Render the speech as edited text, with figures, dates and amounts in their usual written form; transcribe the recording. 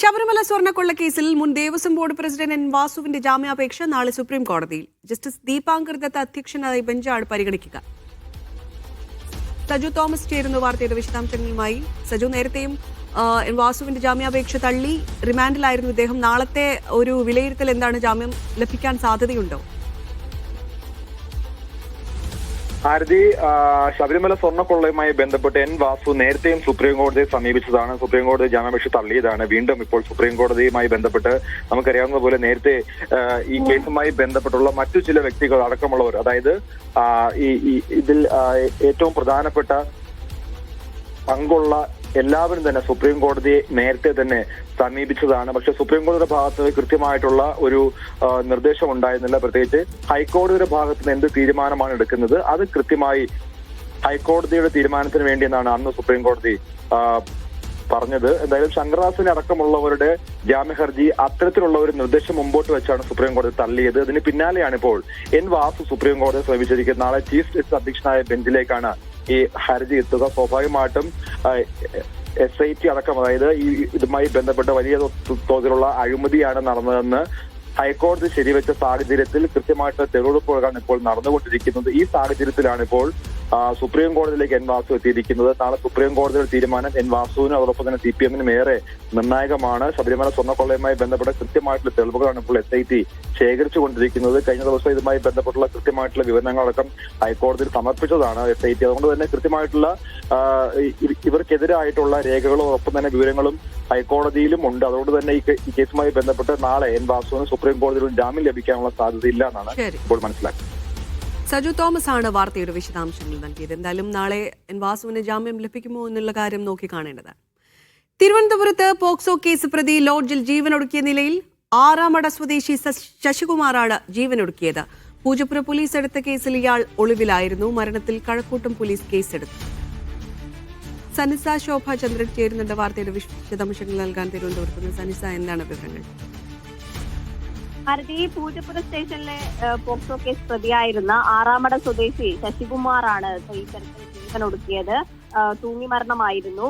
ശബരിമല സ്വർണ്ണക്കൊള്ളക്കേസിൽ മുൻ Devaswom board president N വാസുവിന്റെ ജാമ്യാപേക്ഷ നാളെ സുപ്രീം കോടതിയിൽ. ജസ്റ്റിസ് ദീപാങ്കർ ദത്ത അധ്യക്ഷനായ ബെഞ്ചാണ് പരിഗണിക്കുക. സജു തോമസ് ചേരുന്നു വാർത്തയുടെ വിശദാംശങ്ങളുമായി. സജു, നേരത്തെയും എൻ വാസുവിന്റെ ജാമ്യാപേക്ഷ തള്ളി റിമാൻഡിലായിരുന്നു ഇദ്ദേഹം. നാളത്തെ ഒരു വിലയിരുത്തൽ എന്താണ്? ജാമ്യം ലഭിക്കാൻ സാധ്യതയുണ്ടോ? ഭാരതി, ശബരിമല സ്വർണ്ണക്കൊള്ളയുമായി ബന്ധപ്പെട്ട് എൻ വാസു നേരത്തെയും സുപ്രീം കോടതിയെ സമീപിച്ചതാണ്. സുപ്രീം കോടതി ജാമ്യാപേക്ഷ തള്ളിയതാണ്. വീണ്ടും ഇപ്പോൾ സുപ്രീം കോടതിയുമായി ബന്ധപ്പെട്ട് നമുക്കറിയാവുന്ന പോലെ നേരത്തെ ഈ കേസുമായി ബന്ധപ്പെട്ടുള്ള മറ്റു ചില വ്യക്തികൾ അടക്കമുള്ളവർ, അതായത് ഇതിൽ ഏറ്റവും പ്രധാനപ്പെട്ട പങ്കുള്ള എല്ലാവരും തന്നെ സുപ്രീം കോടതിയെ നേരത്തെ തന്നെ സമീപിച്ചതാണ്. പക്ഷെ സുപ്രീം കോടതിയുടെ ഭാഗത്ത് കൃത്യമായിട്ടുള്ള ഒരു നിർദ്ദേശം ഉണ്ടായിരുന്നില്ല. പ്രത്യേകിച്ച് ഹൈക്കോടതിയുടെ ഭാഗത്ത് നിന്ന് എന്ത് തീരുമാനമാണ് എടുക്കുന്നത് അത് കൃത്യമായി ഹൈക്കോടതിയുടെ തീരുമാനത്തിന് വേണ്ടിയെന്നാണ് അന്ന് സുപ്രീം കോടതി പറഞ്ഞത്. എന്തായാലും ശങ്കർദാസിനെ അടക്കമുള്ളവരുടെ ജാമ്യ ഹർജി അത്തരത്തിലുള്ള ഒരു നിർദ്ദേശം മുമ്പോട്ട് വെച്ചാണ് സുപ്രീം കോടതി തള്ളിയത്. ഇതിന് പിന്നാലെയാണ് ഇപ്പോൾ എൻ വാസു സുപ്രീം കോടതിയെ സമീപിച്ചിരിക്കുന്നത്. നാളെ ചീഫ് ജസ്റ്റിസ് അധ്യക്ഷനായ ബെഞ്ചിലേക്കാണ് ഈ ഹർജി എത്തുക. സ്വാഭാവികമായിട്ടും SIT അടക്കം, അതായത് ഇതുമായി ബന്ധപ്പെട്ട് വലിയ തോതിലുള്ള അഴിമതിയാണ് നടന്നതെന്ന് ഹൈക്കോടതി ശരിവെച്ച സാഹചര്യത്തിൽ കൃത്യമായിട്ട് തെളിവെടുപ്പുകളാണ് ഇപ്പോൾ നടന്നുകൊണ്ടിരിക്കുന്നത്. ഈ സാഹചര്യത്തിലാണ് ഇപ്പോൾ സുപ്രീം കോടതിയിലേക്ക് എൻ വാസു എത്തിയിരിക്കുന്നത്. നാളെ സുപ്രീം കോടതിയുടെ തീരുമാനം എൻ വാസുവിനും അതോടൊപ്പം തന്നെ CPM-നും ഏറെ നിർണായകമാണ്. ശബരിമല സ്വർണ്ണക്കൊള്ളയുമായി ബന്ധപ്പെട്ട കൃത്യമായിട്ടുള്ള തെളിവുകളാണ് ഇപ്പോൾ SIT ശേഖരിച്ചുകൊണ്ടിരിക്കുന്നത്. കഴിഞ്ഞ ദിവസം ഇതുമായി ബന്ധപ്പെട്ടുള്ള കൃത്യമായിട്ടുള്ള വിവരങ്ങളടക്കം ഹൈക്കോടതിയിൽ സമർപ്പിച്ചതാണ് SIT. അതുകൊണ്ട് തന്നെ കൃത്യമായിട്ടുള്ള ഇവർക്കെതിരായിട്ടുള്ള രേഖകളും ഒപ്പം തന്നെ വിവരങ്ങളും ഹൈക്കോടതിയിലും ഉണ്ട്. അതുകൊണ്ട് തന്നെ ഈ കേസുമായി ബന്ധപ്പെട്ട് നാളെ എൻ വാസുവിന് സുപ്രീം കോടതിയിൽ ജാമ്യം ലഭിക്കാനുള്ള സാധ്യതയില്ല എന്നാണ് ഇപ്പോൾ മനസ്സിലാക്കുന്നത്. സജു തോമസ് ആണ് വാർത്തയുടെ വിശദാംശങ്ങൾ നൽകിയത്. എന്തായാലും നാളെ എൻ വാസുവിന് ജാമ്യം ലഭിക്കുമോ എന്നുള്ള കാര്യം നോക്കി കാണേണ്ടതാണ്. തിരുവനന്തപുരത്ത് പോക്സോ കേസ് പ്രതി ലോഡ്ജിൽ ജീവനൊടുക്കിയ നിലയിൽ ആറാമട സ്വദേശി ശശികുമാറാണ് ജീവനൊടുക്കിയത്. പൂജപ്പുര പോലീസ് എടുത്ത കേസിൽ ഇയാൾ ഒളിവിലായിരുന്നു. മരണത്തിൽ കഴക്കൂട്ടം പോലീസ് കേസെടുത്തു. സനിസ ശോഭ ചന്ദ്രൻ ചേരുന്നുണ്ട് വാർത്തയുടെ വിശദാംശങ്ങൾ നൽകാൻ. തിരുവനന്തപുരത്ത് നിന്ന് സനിസ, എന്താണ് വിവരങ്ങൾ? ഭാരതി, പൂജപ്പുര സ്റ്റേഷനിലെ പോക്സോ കേസ് പ്രതിയായിരുന്ന ആറാമട സ്വദേശി ശശികുമാറാണ് ഈ തരത്തിൽ ജീവനൊടുക്കിയത്. തൂങ്ങി മരണമായിരുന്നു.